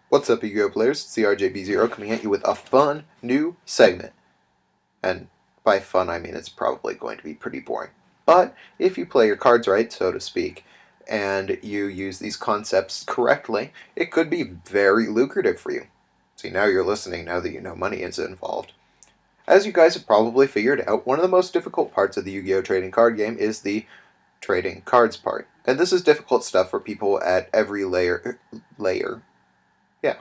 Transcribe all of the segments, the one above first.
What's up, Yu-Gi-Oh players? It's the RJB0 coming at you with a fun new segment. And by fun, I mean it's probably going to be pretty boring. But if you play your cards right, so to speak, and you use these concepts correctly, it could be very lucrative for you. See, now you're listening now that you know money is involved. As you guys have probably figured out, one of the most difficult parts of the Yu-Gi-Oh trading card game is the trading cards part. And this is difficult stuff for people at every yeah,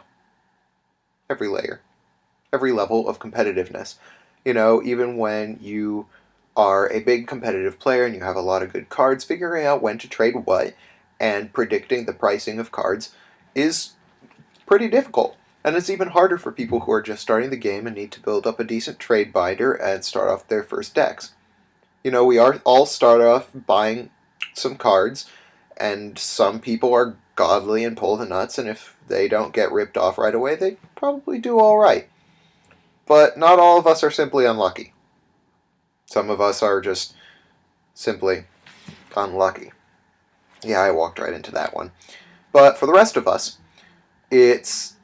every layer. Every level of competitiveness. You know, even when you are a big competitive player and you have a lot of good cards, figuring out when to trade what and predicting the pricing of cards is pretty difficult. And it's even harder for people who are just starting the game and need to build up a decent trade binder and start off their first decks. You know, we all start off buying some cards, and some people are godly and pull the nuts, and if they don't get ripped off right away, they probably do alright. But not all of us are simply unlucky. Some of us are just simply unlucky. Yeah, I walked right into that one. But for the rest of us, it's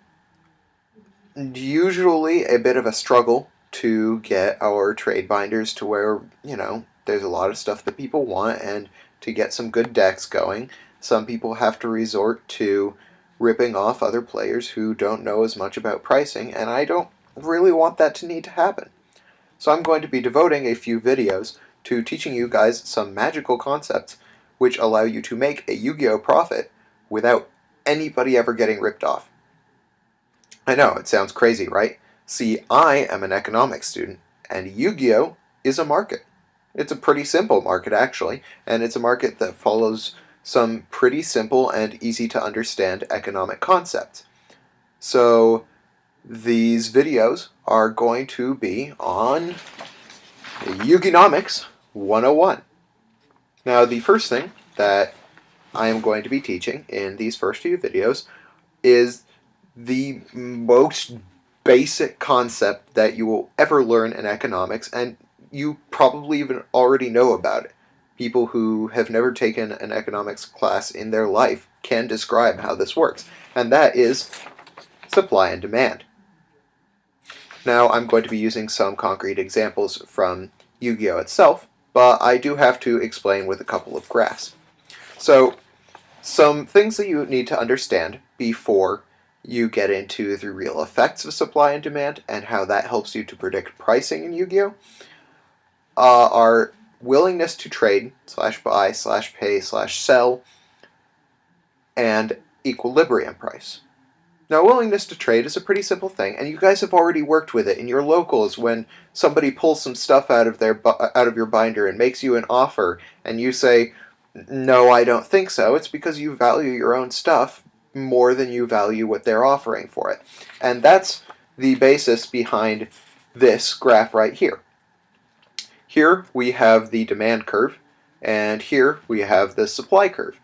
usually a bit of a struggle to get our trade binders to where, you know, there's a lot of stuff that people want, and to get some good decks going, some people have to resort to ripping off other players who don't know as much about pricing, and I don't really want that to need to happen. So I'm going to be devoting a few videos to teaching you guys some magical concepts which allow you to make a Yu-Gi-Oh profit without anybody ever getting ripped off. I know, it sounds crazy, right? See, I am an economics student, and Yu-Gi-Oh is a market. It's a pretty simple market, actually, and it's a market that follows some pretty simple and easy to understand economic concepts. So these videos are going to be on Yuginomics 101. Now, the first thing that I am going to be teaching in these first few videos is the most basic concept that you will ever learn in economics, and you probably even already know about it. People who have never taken an economics class in their life can describe how this works, and that is supply and demand. Now, I'm going to be using some concrete examples from Yu-Gi-Oh itself, but I do have to explain with a couple of graphs. So, some things that you need to understand before you get into the real effects of supply and demand and how that helps you to predict pricing in Yu-Gi-Oh! Are willingness to trade, /buy, /pay, /sell, and equilibrium price. Now, willingness to trade is a pretty simple thing, and you guys have already worked with it in your locals when somebody pulls some stuff out of your binder and makes you an offer, and you say, "No, I don't think so." It's because you value your own stuff more than you value what they're offering for it. And that's the basis behind this graph right here. Here we have the demand curve, and here we have the supply curve.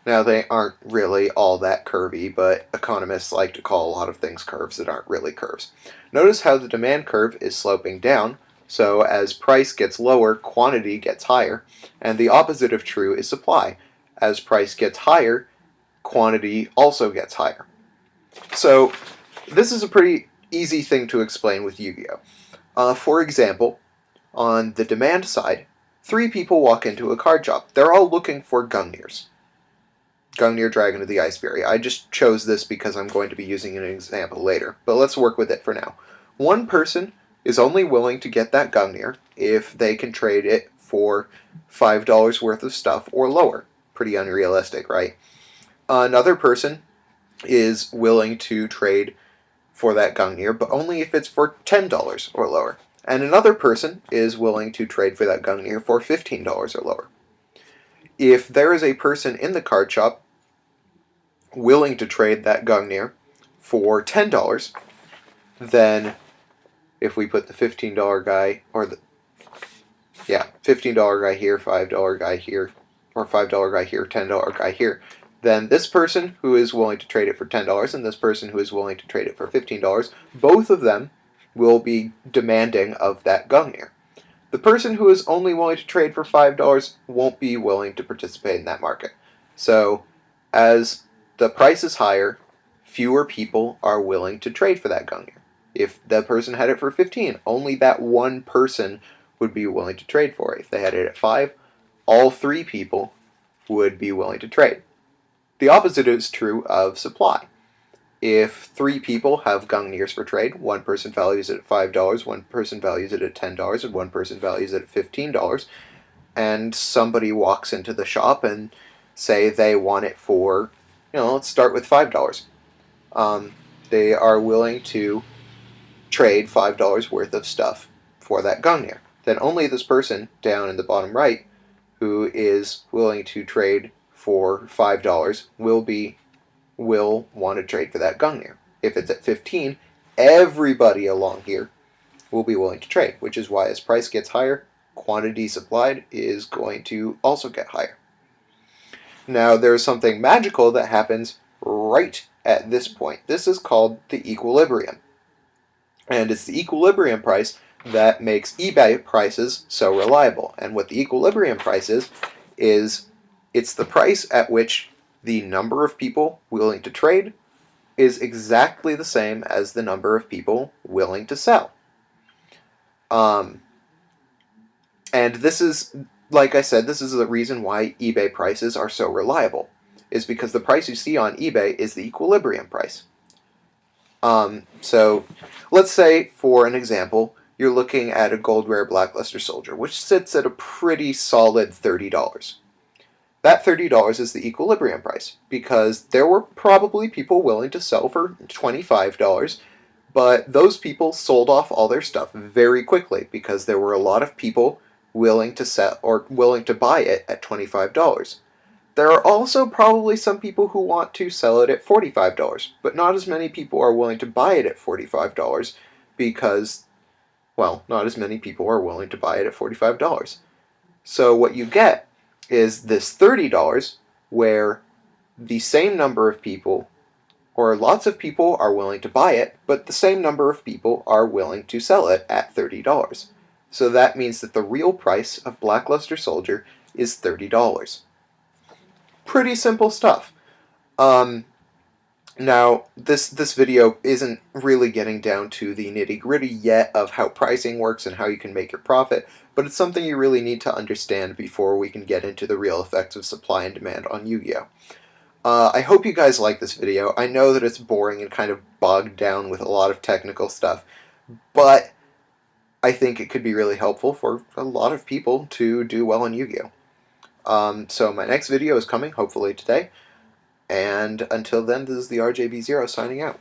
Now, they aren't really all that curvy, but economists like to call a lot of things curves that aren't really curves. Notice how the demand curve is sloping down, so as price gets lower, quantity gets higher, and the opposite of true is supply. As price gets higher, quantity also gets higher. So this is a pretty easy thing to explain with Yu-Gi-Oh! For example, on the demand side, 3 people walk into a card shop. They're all looking for Gungnir's. Gungnir, Dragon of the Ice Fairy. I just chose this because I'm going to be using an example later, but let's work with it for now. One person is only willing to get that Gungnir if they can trade it for $5 worth of stuff or lower. Pretty unrealistic, right? Another person is willing to trade for that Gungnir, but only if it's for $10 or lower. And another person is willing to trade for that Gungnir for $15 or lower. If there is a person in the card shop willing to trade that Gungnir for $10, then if we put the $15 guy, or the, yeah, $15 guy here, $5 guy here, or $5 guy here, $10 guy here, then this person who is willing to trade it for $10 and this person who is willing to trade it for $15, both of them will be demanding of that Gungnir. The person who is only willing to trade for $5 won't be willing to participate in that market. So as the price is higher, fewer people are willing to trade for that Gungnir. If the person had it for 15, only that one person would be willing to trade for it. If they had it at 5, all 3 people would be willing to trade. The opposite is true of supply. If 3 people have Gungnirs for trade, one person values it at $5, one person values it at $10, and one person values it at $15, and somebody walks into the shop and say they want it for, let's start with $5. They are willing to trade $5 worth of stuff for that Gungnir. Then only this person down in the bottom right who is willing to trade for $5 will want to trade for that Gungnir. If it's at 15, everybody along here will be willing to trade, which is why as price gets higher, quantity supplied is going to also get higher. Now there's something magical that happens right at this point. This is called the equilibrium. And it's the equilibrium price that makes eBay prices so reliable. And what the equilibrium price is it's the price at which the number of people willing to trade is exactly the same as the number of people willing to sell. And this is, like I said, this is the reason why eBay prices are so reliable, is because the price you see on eBay is the equilibrium price. So let's say, for an example, you're looking at a gold rare Blackluster Soldier, which sits at a pretty solid $30. That $30 is the equilibrium price, because there were probably people willing to sell for $25, but those people sold off all their stuff very quickly because there were a lot of people willing to sell or willing to buy it at $25. There are also probably some people who want to sell it at $45, but not as many people are willing to buy it at $45 because, well, not as many people are willing to buy it at $45. So what you get is this $30 where the same number of people, or lots of people, are willing to buy it, but the same number of people are willing to sell it at $30. So that means that the real price of Blackluster Soldier is $30. Pretty simple stuff. Now, this video isn't really getting down to the nitty-gritty yet of how pricing works and how you can make your profit, but it's something you really need to understand before we can get into the real effects of supply and demand on Yu-Gi-Oh! I hope you guys like this video. I know that it's boring and kind of bogged down with a lot of technical stuff, but I think it could be really helpful for a lot of people to do well in Yu-Gi-Oh! So my next video is coming, hopefully today. And until then, this is the RJB0 signing out.